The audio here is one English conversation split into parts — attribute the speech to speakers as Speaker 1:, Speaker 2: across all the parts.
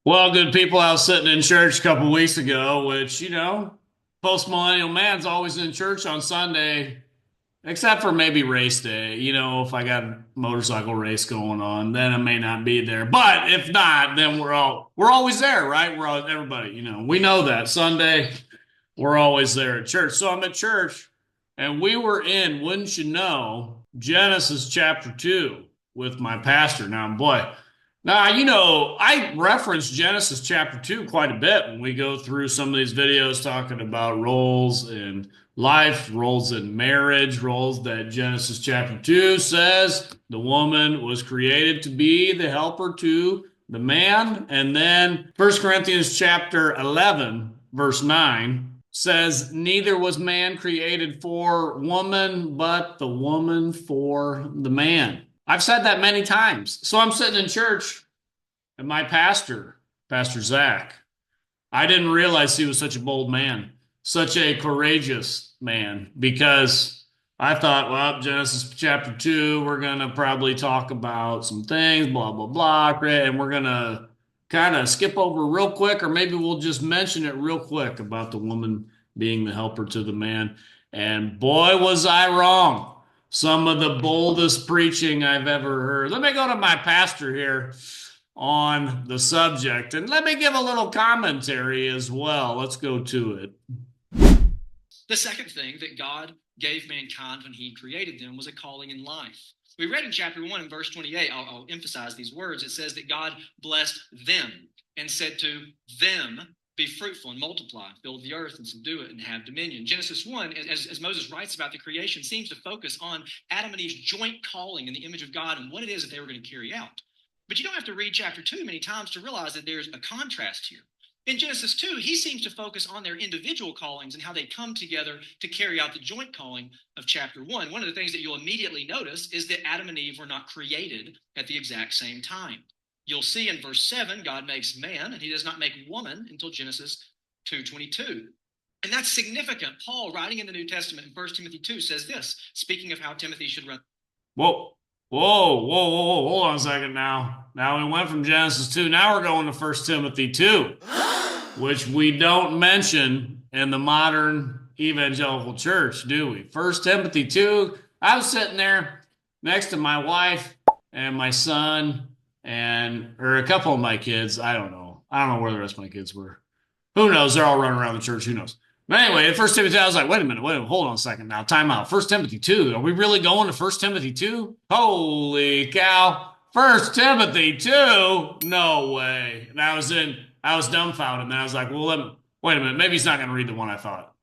Speaker 1: Well, good people, I was sitting in church a couple weeks ago, which, post-millennial man's always in church on Sunday, except for maybe race day. If I got a motorcycle race going on, then I may not be there. But if not, then we're always there, right? Everybody, we know that Sunday we're always there at church. So I'm at church, and we were in, wouldn't you know, Genesis chapter 2 with my pastor. Now, boy, now, I reference Genesis chapter 2 quite a bit when we go through some of these videos talking about roles in life, roles in marriage, roles that Genesis chapter 2 says the woman was created to be the helper to the man. And then First Corinthians chapter 11, verse 9 says, neither was man created for woman, but the woman for the man. I've said that many times. So I'm sitting in church and my pastor, Pastor Zach, I didn't realize he was such a bold man, such a courageous man, because I thought, well, Genesis chapter 2, we're going to probably talk about some things, blah, blah, blah, and we're going to kind of skip over real quick, or maybe we'll just mention it real quick about the woman being the helper to the man. And boy, was I wrong. Some of the boldest preaching I've ever heard. Let me go to my pastor here on the subject. And let me give a little commentary as well. Let's go to it.
Speaker 2: The second thing that God gave mankind when he created them was a calling in life. We read in chapter 1 and verse 28, I'll emphasize these words. It says that God blessed them and said to them, be fruitful and multiply, fill the earth and subdue it and have dominion. Genesis 1, as Moses writes about the creation, seems to focus on Adam and Eve's joint calling in the image of God and what it is that they were going to carry out. But you don't have to read chapter 2 many times to realize that there's a contrast here. In Genesis 2, he seems to focus on their individual callings and how they come together to carry out the joint calling of chapter 1. One of the things that you'll immediately notice is that Adam and Eve were not created at the exact same time. You'll see in verse 7, God makes man, and he does not make woman until Genesis 2:22. And that's significant. Paul, writing in the New Testament in 1 Timothy 2, says this, speaking of how Timothy should run.
Speaker 1: Whoa, whoa, whoa, whoa, hold on a second now. Now we went from Genesis 2. Now we're going to First Timothy 2, which we don't mention in the modern evangelical church, do we? First Timothy 2, I was sitting there next to my wife and my son or a couple of my kids. I don't know. I don't know where the rest of my kids were. Who knows? They're all running around the church. Who knows? But anyway, in First Timothy, I was like, wait a minute, hold on a second now. Time out. First Timothy 2. Are we really going to First Timothy 2? Holy cow. First Timothy 2? No way. And I was dumbfounded. And I was like, well, wait a minute. Maybe he's not going to read the one I thought.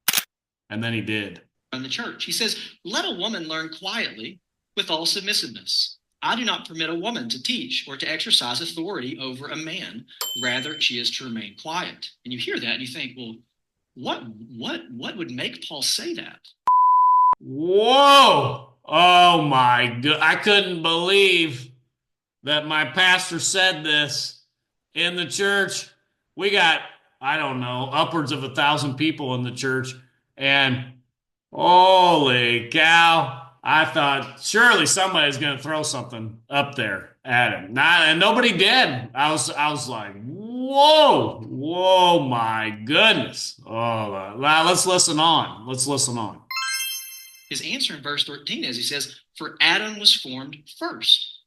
Speaker 1: And then he did.
Speaker 2: In the church, he says, let a woman learn quietly with all submissiveness. I do not permit a woman to teach or to exercise authority over a man. Rather, she is to remain quiet. And you hear that and you think, well, what would make Paul say that?
Speaker 1: Whoa! Oh my God. I couldn't believe that my pastor said this in the church. We got, I don't know, upwards of 1,000 people in the church. And holy cow. I thought surely somebody's going to throw something up there at him. And nobody did. I was like, whoa, my goodness. Oh, let's listen on. Let's listen on.
Speaker 2: His answer in verse 13 is, he says, for Adam was formed first,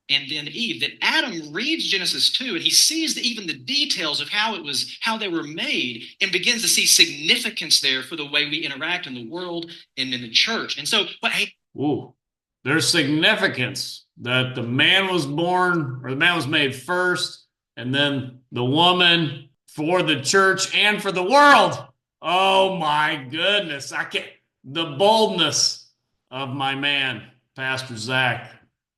Speaker 2: and then Eve. That Adam reads Genesis 2 and he sees even the details of how they were made, and begins to see significance there for the way we interact in the world and in the church. And so,
Speaker 1: ooh, there's significance that the man was born, or the man was made first, and then the woman for the church and for the world. Oh my goodness. The boldness of my man, Pastor Zach.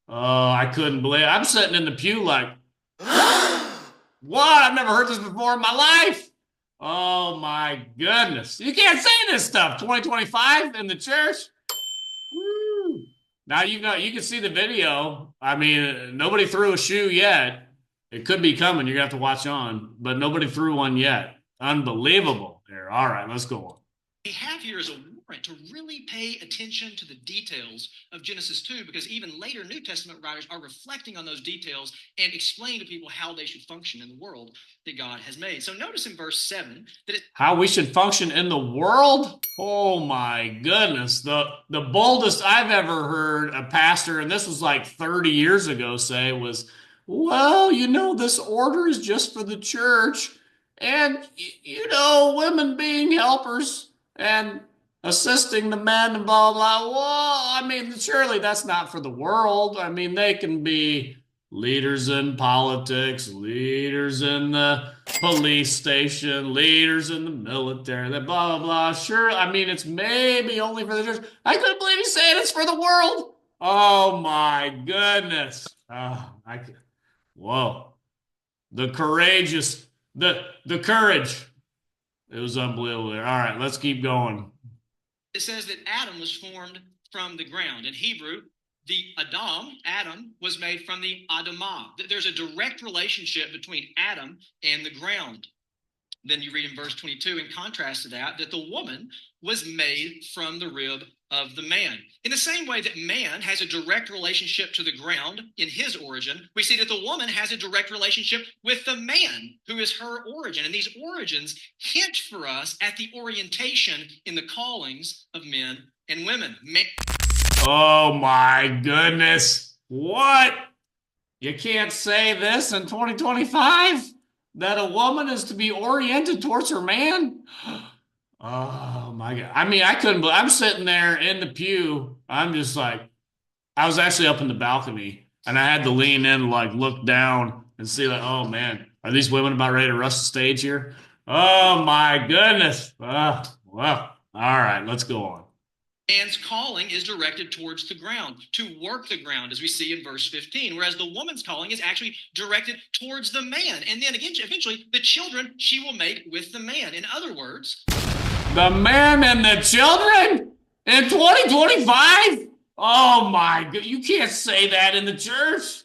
Speaker 1: Oh, I couldn't believe it. I'm sitting in the pew like, what? I've never heard this before in my life. Oh my goodness. You can't say this stuff. 2025 in the church. Woo. Now you can see the video. I mean, nobody threw a shoe yet. It could be coming. You're gonna have to watch on, but nobody threw one yet. Unbelievable. There. All right, let's go on.
Speaker 2: we have here is a to really pay attention to the details of Genesis 2, because even later New Testament writers are reflecting on those details and explain to people how they should function in the world that God has made. So notice in verse 7 that
Speaker 1: how we should function in the world? Oh my goodness. The boldest I've ever heard a pastor, and this was like 30 years ago, say was, well, this order is just for the church. And, women being helpers and assisting the men and blah, blah, blah. Well, I mean, surely that's not for the world. I mean, they can be leaders in politics, leaders in the police station, leaders in the military, that blah, blah, blah. Sure, I mean, it's maybe only for the church. I couldn't believe he's saying it's for the world. Oh, my goodness. Whoa. The courageous, the courage. It was unbelievable there. All right, let's keep going.
Speaker 2: It says that Adam was formed from the ground. In Hebrew, the Adam, was made from the Adamah. There's a direct relationship between Adam and the ground. Then you read in verse 22, in contrast to that the woman was made from the rib of the man. In the same way that man has a direct relationship to the ground in his origin, we see that the woman has a direct relationship with the man who is her origin. And these origins hint for us at the orientation in the callings of men and women.
Speaker 1: Oh my goodness. What? You can't say this in 2025? That a woman is to be oriented towards her man? Oh my God. I mean, I couldn't believe, I'm sitting there in the pew. I'm just like, I was actually up in the balcony and I had to lean in, like look down and see like, oh man, are these women about ready to rush the stage here? Oh my goodness. Well, all right, let's go on.
Speaker 2: Man's calling is directed towards the ground, to work the ground, as we see in verse 15, whereas the woman's calling is actually directed towards the man. And then again, eventually, the children she will make with the man. In other words,
Speaker 1: the man and the children in 2025? Oh my God, you can't say that in the church.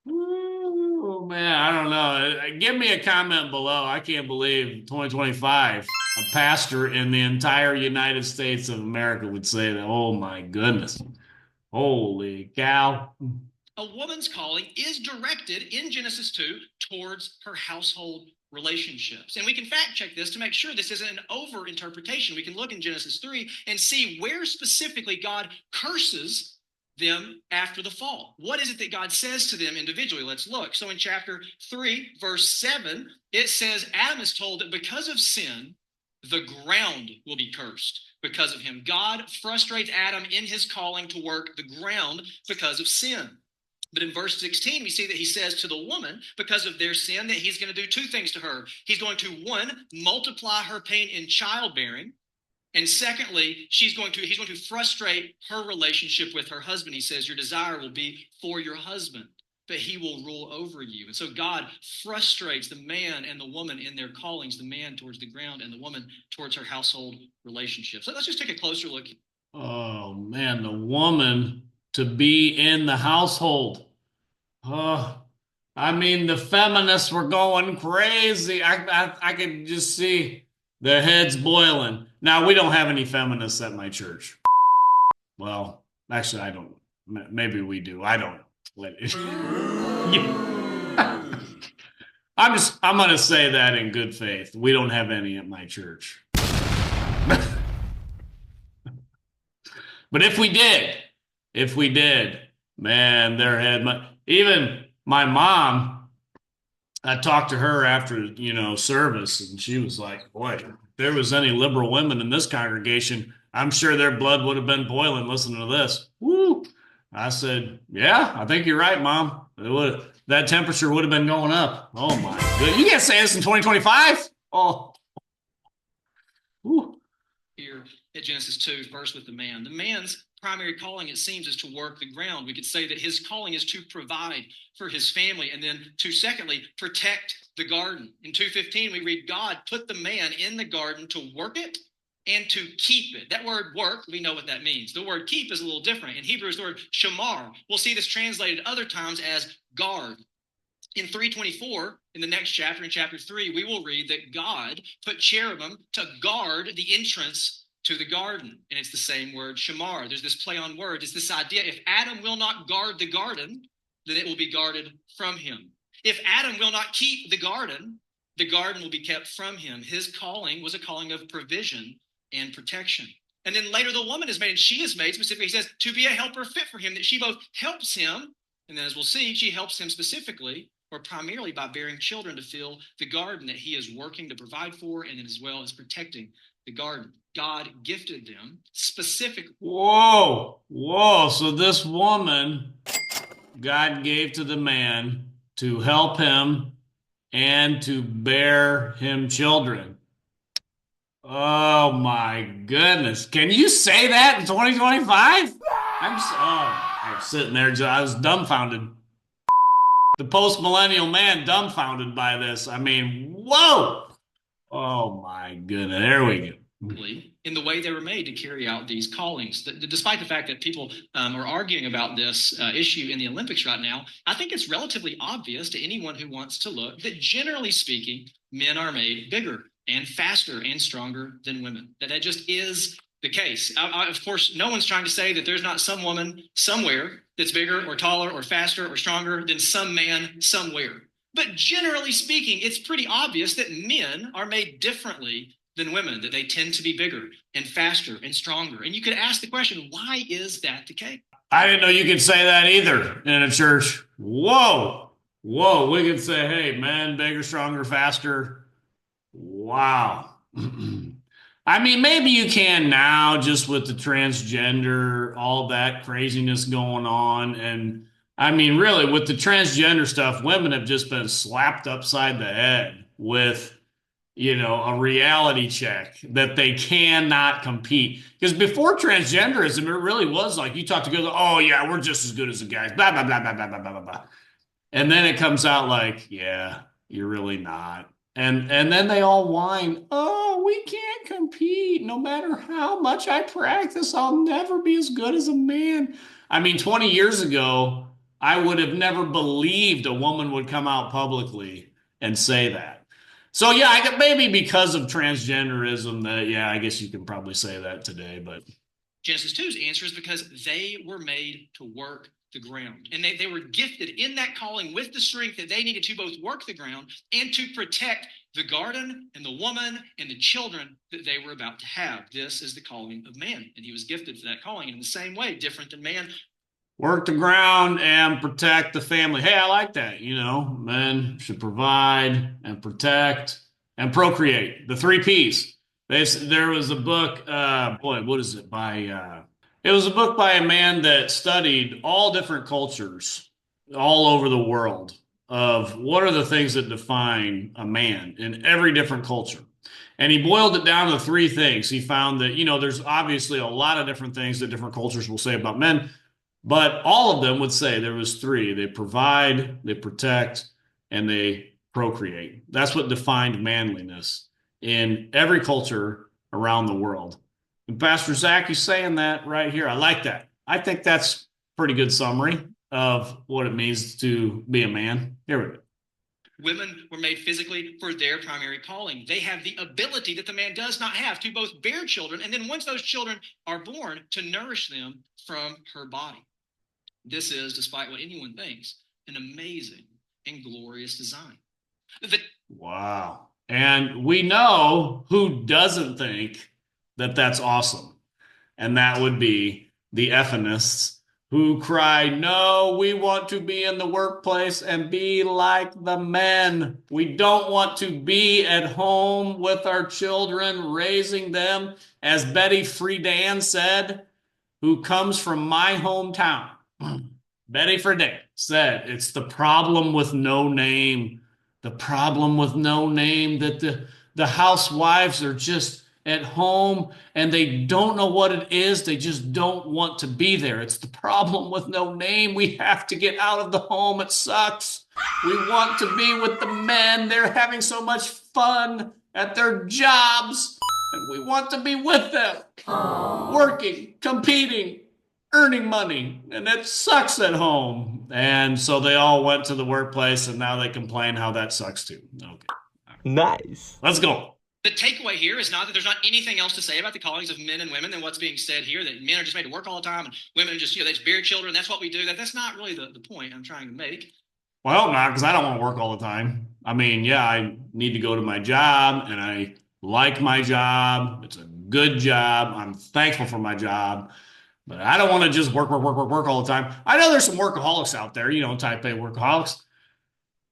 Speaker 1: Oh man, I don't know. Give me a comment below. I can't believe 2025. A pastor in the entire United States of America would say that. Oh my goodness. Holy cow.
Speaker 2: A woman's calling is directed in Genesis 2 towards her household relationships. And we can fact check this to make sure this isn't an over interpretation. We can look in Genesis 3 and see where specifically God curses them after the fall. What is it that God says to them individually? Let's look. So in chapter 3, verse 7, it says Adam is told that because of sin, the ground will be cursed because of him. God frustrates Adam in his calling to work the ground because of sin. But in verse 16, we see that he says to the woman, because of their sin, that he's going to do two things to her. He's going to, one, multiply her pain in childbearing. And secondly, he's going to frustrate her relationship with her husband. He says, your desire will be for your husband, but he will rule over you. And so God frustrates the man and the woman in their callings, the man towards the ground and the woman towards her household relationship. So let's just take a closer look.
Speaker 1: Oh man, the woman to be in the household. I mean, the feminists were going crazy. I could just see their heads boiling. Now, we don't have any feminists at my church. Well, actually, I don't. Maybe we do. I don't know. I'm going to say that in good faith. We don't have any at my church. But if we did, man, their head, even my mom, I talked to her after, service, and she was like, boy, if there was any liberal women in this congregation, I'm sure their blood would have been boiling listening to this. Woo! I said, yeah, I think you're right, Mom. That temperature would have been going up. Oh, my goodness. You can't say this in 2025? Oh. Woo.
Speaker 2: Here at Genesis 2, first with the man. The man's primary calling, it seems, is to work the ground. We could say that his calling is to provide for his family, and then to secondly, protect the garden. In 2:15, we read, God put the man in the garden to work it and to keep it. That word work, we know what that means. The word keep is a little different. In Hebrew, it's the word shamar. We'll see this translated other times as guard. In 3:24, in the next chapter, in chapter 3, we will read that God put cherubim to guard the entrance to the garden. And it's the same word, shamar. There's this play on words. It's this idea, if Adam will not guard the garden, then it will be guarded from him. If Adam will not keep the garden will be kept from him. His calling was a calling of provision and protection. And then later the woman is made, and she is made specifically, he says, to be a helper fit for him, that she both helps him, and then as we'll see, she helps him specifically or primarily by bearing children to fill the garden that he is working to provide for, and then as well as protecting the garden. God gifted them specific.
Speaker 1: Whoa. So this woman, God gave to the man to help him and to bear him children. Oh my goodness. Can you say that in 2025? I'm sitting there, I was dumbfounded. The post-millennial man dumbfounded by this. I mean, whoa. Oh my goodness. There we go.
Speaker 2: In the way they were made to carry out these callings. Despite the fact that people are arguing about this issue in the Olympics right now, I think it's relatively obvious to anyone who wants to look that generally speaking, men are made bigger and faster and stronger than women. That just is the case. Of course, no one's trying to say that there's not some woman somewhere that's bigger or taller or faster or stronger than some man somewhere. But generally speaking, it's pretty obvious that men are made differently than women, that they tend to be bigger and faster and stronger. And you could ask the question, why is that the case?
Speaker 1: I didn't know you could say that either in a church. Whoa. We could say, hey, men, bigger, stronger, faster. Wow. I mean, maybe you can now just with the transgender, all that craziness going on. And I mean, really, with the transgender stuff, women have just been slapped upside the head with a reality check that they cannot compete. Because before transgenderism, it really was like you talk to girls, oh yeah, we're just as good as the guys, blah, blah, blah, blah, blah, blah, blah, blah. And then it comes out like, yeah, you're really not. And then they all whine, oh, we can't compete. No matter how much I practice, I'll never be as good as a man. I mean, 20 years ago, I would have never believed a woman would come out publicly and say that. So yeah, maybe because of transgenderism that, yeah, I guess you can probably say that today, but.
Speaker 2: Genesis 2's answer is because they were made to work the ground. And they were gifted in that calling with the strength that they needed to both work the ground and to protect the garden and the woman and the children that they were about to have. This is the calling of man. And he was gifted for that calling. And in the same way, different than man.
Speaker 1: Work the ground and protect the family. Hey, I like that. Men should provide and protect and procreate. The 3 Ps. There was a book, what is it by, it was a book by a man that studied all different cultures all over the world of what are the things that define a man in every different culture. And he boiled it down to 3 things. He found that, there's obviously a lot of different things that different cultures will say about men, but all of them would say there was 3. They provide, they protect, and they procreate. That's what defined manliness in every culture around the world. And Pastor Zach, he's saying that right here. I like that. I think that's a pretty good summary of what it means to be a man. Here we go.
Speaker 2: Women were made physically for their primary calling. They have the ability that the man does not have to both bear children, and then once those children are born, to nourish them from her body. This is, despite what anyone thinks, an amazing and glorious design.
Speaker 1: Wow. And we know who doesn't think that that's awesome. And that would be the effinists who cry, no, we want to be in the workplace and be like the men. We don't want to be at home with our children, raising them, as Betty Friedan said, who comes from my hometown. Betty Friedan said, it's the problem with no name. The problem with no name that the housewives are just at home and they don't know what it is. They just don't want to be there. It's the problem with no name. We have to get out of the home. It sucks. We want to be with the men. They're having so much fun at their jobs. And we want to be with them, working, competing, earning money. And it sucks at home. And so they all went to the workplace and now they complain how that sucks too. Okay.
Speaker 3: Nice.
Speaker 1: Let's go.
Speaker 2: The takeaway here is not that there's not anything else to say about the callings of men and women than what's being said here, that men are just made to work all the time and women are just, they just bear children. That's what we do. That's not really the point I'm trying to make.
Speaker 1: Well, I hope not, because I don't want to work all the time. I mean, yeah, I need to go to my job and I like my job. It's a good job. I'm thankful for my job, but I don't want to just work all the time. I know there's some workaholics out there, type A workaholics.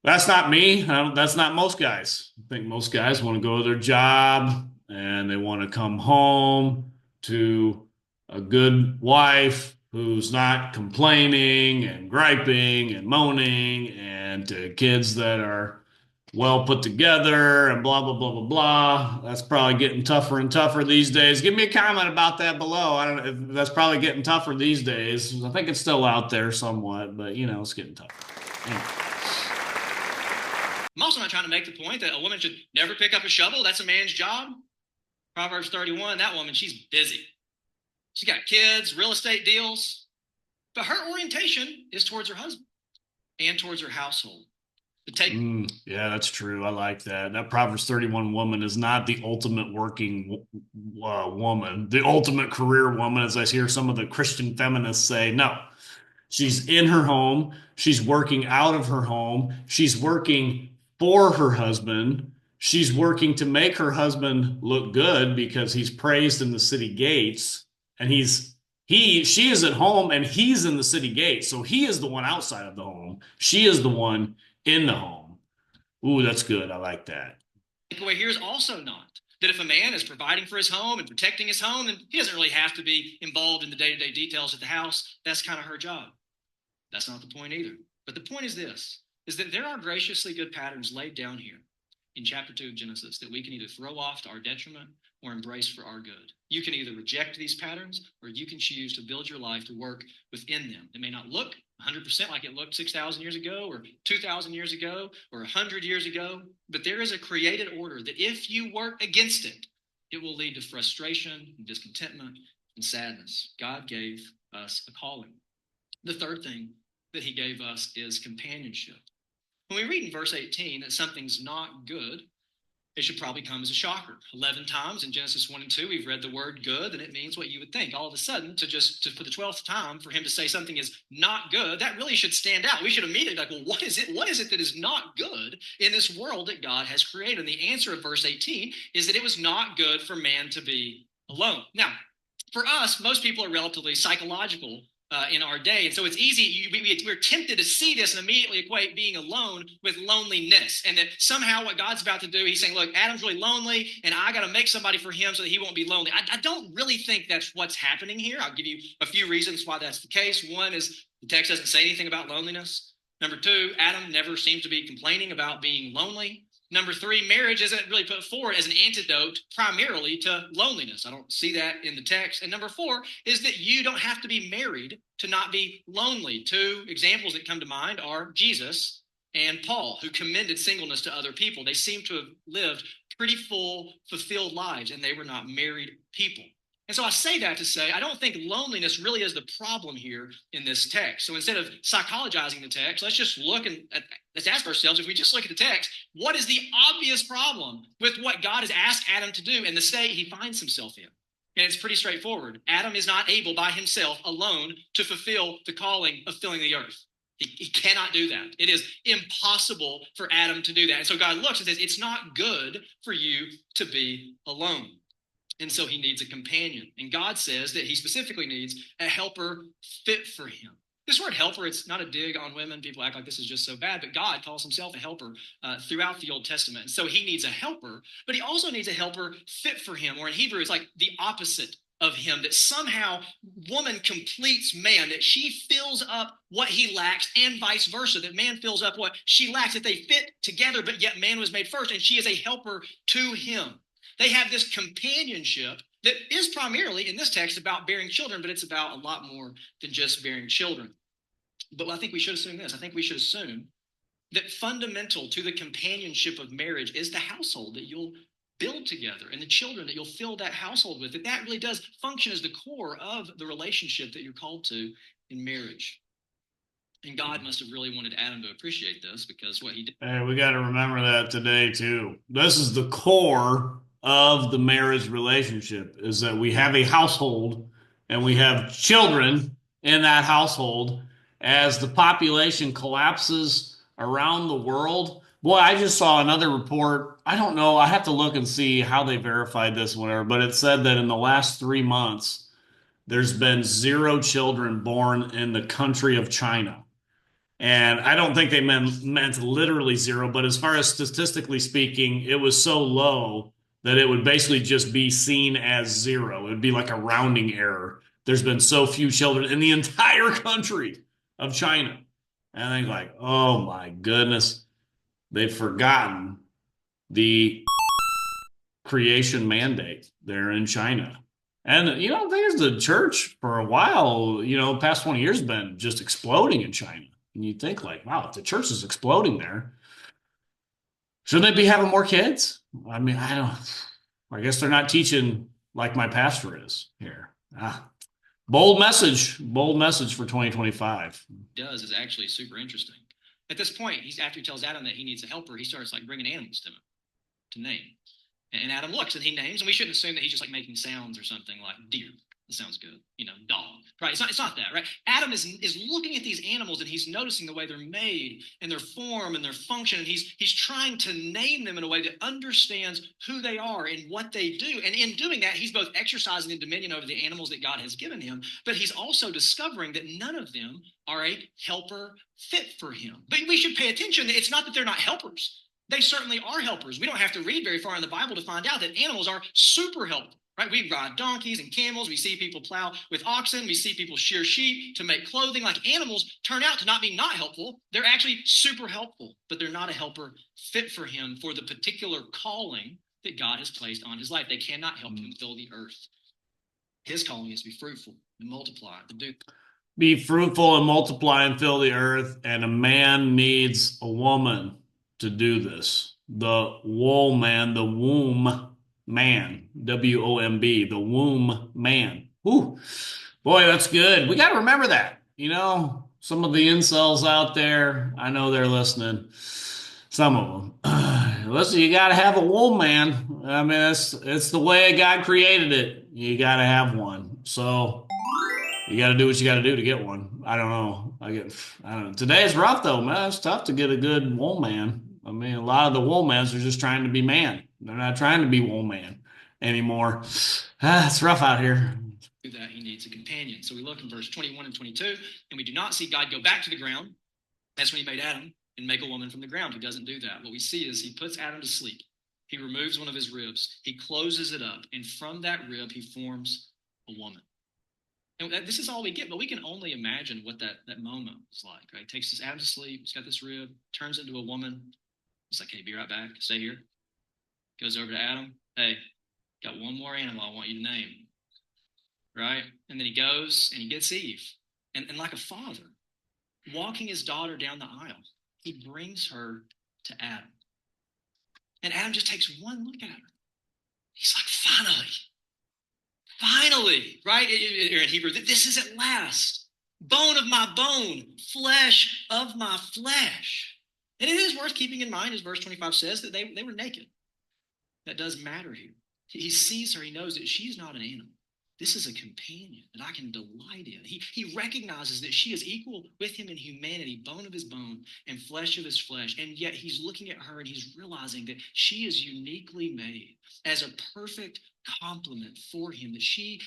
Speaker 1: That's not me. That's not most guys. I think most guys want to go to their job and they want to come home to a good wife who's not complaining and griping and moaning, and to kids that are well put together and blah, blah, blah, blah, blah. That's probably getting tougher and tougher these days. Give me a comment about that below. I don't know if that's probably getting tougher these days. I think it's still out there somewhat, but it's getting tougher. Anyway.
Speaker 2: I'm also not trying to make the point that a woman should never pick up a shovel. That's a man's job. Proverbs 31, that woman, she's busy. She's got kids, real estate deals, but her orientation is towards her husband and towards her household.
Speaker 1: Yeah, that's true. I like that. That Proverbs 31 woman is not the ultimate working woman, the ultimate career woman, as I hear some of the Christian feminists say. No, she's in her home. She's working out of her home. She's working for her husband. She's working to make her husband look good because he's praised in the city gates, and she is at home and he's in the city gates. So he is the one outside of the home. She is the one in the home. Ooh, that's good. I like that.
Speaker 2: The takeaway here is also not that if a man is providing for his home and protecting his home, then he doesn't really have to be involved in the day-to-day details of the house. That's kind of her job. That's not the point either. But the point is this, is that there are graciously good patterns laid down here in chapter 2 of Genesis that we can either throw off to our detriment or embrace for our good. You can either reject these patterns or you can choose to build your life to work within them. It may not look 100% like it looked 6,000 years ago or 2,000 years ago or 100 years ago, but there is a created order that if you work against it, it will lead to frustration and discontentment and sadness. God gave us a calling. The third thing that he gave us is companionship. When we read in verse 18 that something's not good, it should probably come as a shocker. 11 times in Genesis 1 and 2, we've read the word good, and it means what you would think. All of a sudden, for the 12th time, for him to say something is not good, that really should stand out. We should immediately be like, well, what is it? What is it that is not good in this world that God has created? And the answer of verse 18 is that it was not good for man to be alone. Now, for us, most people are relatively psychological in our day. And so it's easy, we're tempted to see this and immediately equate being alone with loneliness. And that somehow what God's about to do, he's saying, look, Adam's really lonely and I got to make somebody for him so that he won't be lonely. I don't really think that's what's happening here. I'll give you a few reasons why that's the case. One is the text doesn't say anything about loneliness. Number two, Adam never seems to be complaining about being lonely. Number three, marriage isn't really put forward as an antidote primarily to loneliness. I don't see that in the text. And number four is that you don't have to be married to not be lonely. Two examples that come to mind are Jesus and Paul, who commended singleness to other people. They seem to have lived pretty full, fulfilled lives, and they were not married people. And so I say that to say I don't think loneliness really is the problem here in this text. So instead of psychologizing the text, let's just look and let's ask ourselves, if we just look at the text, what is the obvious problem with what God has asked Adam to do in the state he finds himself in? And it's pretty straightforward. Adam is not able by himself alone to fulfill the calling of filling the earth. He cannot do that. It is impossible for Adam to do that. And so God looks and says, it's not good for you to be alone. And so he needs a companion. And God says that he specifically needs a helper fit for him. This word helper, it's not a dig on women. People act like this is just so bad, but God calls himself a helper throughout the Old Testament. And so he needs a helper, but he also needs a helper fit for him, or in Hebrew, it's like the opposite of him, that somehow woman completes man, that she fills up what he lacks and vice versa, that man fills up what she lacks, that they fit together, but yet man was made first, and she is a helper to him. They have this companionship that is primarily in this text about bearing children, but it's about a lot more than just bearing children. But I think we should assume this. I think we should assume that fundamental to the companionship of marriage is the household that you'll build together and the children that you'll fill that household with. That really does function as the core of the relationship that you're called to in marriage. And God must have really wanted Adam to appreciate this, because what he did.
Speaker 1: Hey, we got to remember that today too. This is the core of the marriage relationship is that we have a household and we have children in that household. As the population collapses around the world, boy, I just saw another report. I don't know. I have to look and see how they verified this, whatever, but it said that in the last 3 months, there's been zero children born in the country of China. And I don't think they meant literally zero, but as far as statistically speaking, it was so low that it would basically just be seen as zero. It would be like a rounding error. There's been so few children in the entire country of China. And I think like, oh my goodness, they've forgotten the creation mandate there in China. And the thing is, the church for a while, past 20 years, has been just exploding in China. And you think like, wow, if the church is exploding there, shouldn't they be having more kids? I mean, I guess they're not teaching like my pastor is here. Bold message for 2025.
Speaker 2: Does is actually super interesting. At this point, after he tells Adam that he needs a helper, he starts like bringing animals to him to name. And Adam looks and he names, and we shouldn't assume that he's just like making sounds or something like deer. That sounds good. Dog. Right? It's not that, right? Adam is looking at these animals and he's noticing the way they're made and their form and their function. And he's trying to name them in a way that understands who they are and what they do. And in doing that, he's both exercising the dominion over the animals that God has given him, but he's also discovering that none of them are a helper fit for him. But we should pay attention. It's not that they're not helpers. They certainly are helpers. We don't have to read very far in the Bible to find out that animals are super helpers. Right? We ride donkeys and camels. We see people plow with oxen. We see people shear sheep to make clothing. Like animals turn out to not be not helpful. They're actually super helpful, but they're not a helper fit for him for the particular calling that God has placed on his life. They cannot help him fill the earth. His calling is to be fruitful and multiply, to do.
Speaker 1: Be fruitful and multiply and fill the earth. And a man needs a woman to do this. The wool man, the womb man, WOMB, the womb man. Ooh, boy, that's good. We got to remember that. Some of the incels out there, I know they're listening. Some of them. Listen, you got to have a womb man. I mean, it's the way God created it. You got to have one. So you got to do what you got to do to get one. I don't know. I don't know. Today's rough though, man. It's tough to get a good wool man. I mean, a lot of the wool mans are just trying to be man. They're not trying to be wool man anymore. It's rough out here.
Speaker 2: That he needs a companion. So we look in verse 21 and 22, and we do not see God go back to the ground. That's when he made Adam and make a woman from the ground. He doesn't do that. What we see is he puts Adam to sleep. He removes one of his ribs. He closes it up. And from that rib, he forms a woman. And this is all we get, but we can only imagine what that moment was like, right? Takes this Adam to sleep. He's got this rib, turns into a woman. He's like, hey, be right back. Stay here. Goes over to Adam. Hey, got one more animal I want you to name. Right? And then he goes and he gets Eve. And like a father, walking his daughter down the aisle, he brings her to Adam. And Adam just takes one look at her. He's like, finally, right? In Hebrew, this is at last. Bone of my bone, flesh of my flesh. And it is worth keeping in mind, as verse 25 says, that they were naked. That does matter here. He sees her. He knows that she's not an animal. This is a companion that I can delight in. He recognizes that she is equal with him in humanity, bone of his bone and flesh of his flesh. And yet he's looking at her and he's realizing that she is uniquely made as a perfect complement for him, that she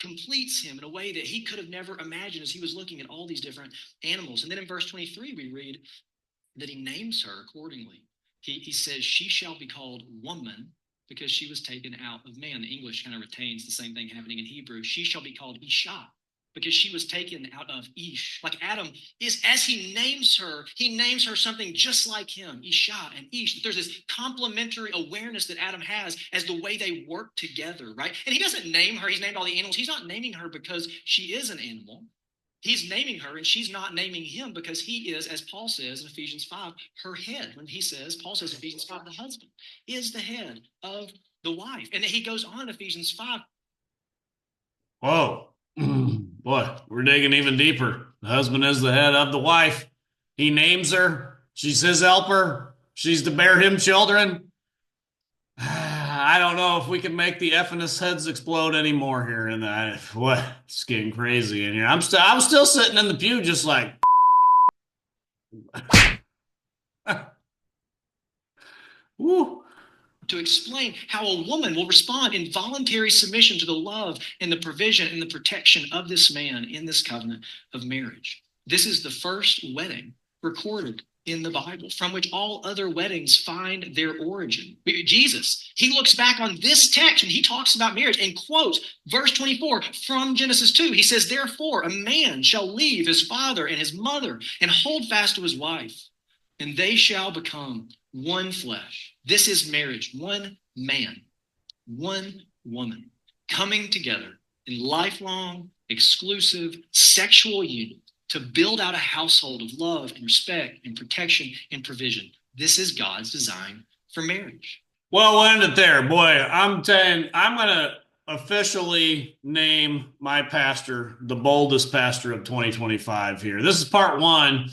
Speaker 2: completes him in a way that he could have never imagined as he was looking at all these different animals. And then in verse 23, we read that he names her accordingly. He says, she shall be called woman, because she was taken out of man. The English kind of retains the same thing happening in Hebrew. She shall be called Isha, because she was taken out of Ish. Like Adam is, as he names her something just like him, Isha and Ish. There's this complementary awareness that Adam has as the way they work together, right? And he doesn't name her. He's named all the animals. He's not naming her because she is an animal. He's naming her, and she's not naming him because he is, as Paul says in Ephesians 5, her head. When Paul says in Ephesians 5, the husband is the head of the wife. And then he goes on in Ephesians 5.
Speaker 1: Whoa. Boy, we're digging even deeper. The husband is the head of the wife. He names her. She's his helper. She's to bear him children. I don't know if we can make the effing heads explode anymore here. And what? It's getting crazy in here. I was still sitting in the pew, just like, woo.
Speaker 2: To explain how a woman will respond in voluntary submission to the love and the provision and the protection of this man in this covenant of marriage. This is the first wedding recorded in the Bible, from which all other weddings find their origin. Jesus, he looks back on this text and he talks about marriage and quotes verse 24 from Genesis 2. He says, therefore, a man shall leave his father and his mother and hold fast to his wife, and they shall become one flesh. This is marriage. One man, one woman coming together in lifelong, exclusive sexual union to build out a household of love and respect and protection and provision. This is God's design for marriage.
Speaker 1: Well, we'll end it there. Boy, I'm going to officially name my pastor the boldest pastor of 2025 here. This is part one.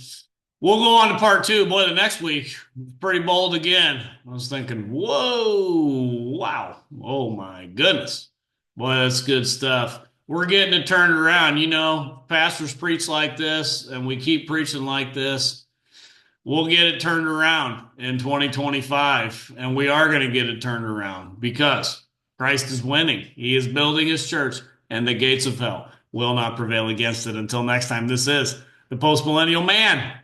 Speaker 1: We'll go on to part two. Boy, the next week, pretty bold again. I was thinking, whoa, wow. Oh, my goodness. Boy, that's good stuff. We're getting it turned around. You know, pastors preach like this, and we keep preaching like this. We'll get it turned around in 2025, and we are going to get it turned around because Christ is winning. He is building his church, and the gates of hell will not prevail against it. Until next time, this is the Post Millennial Man.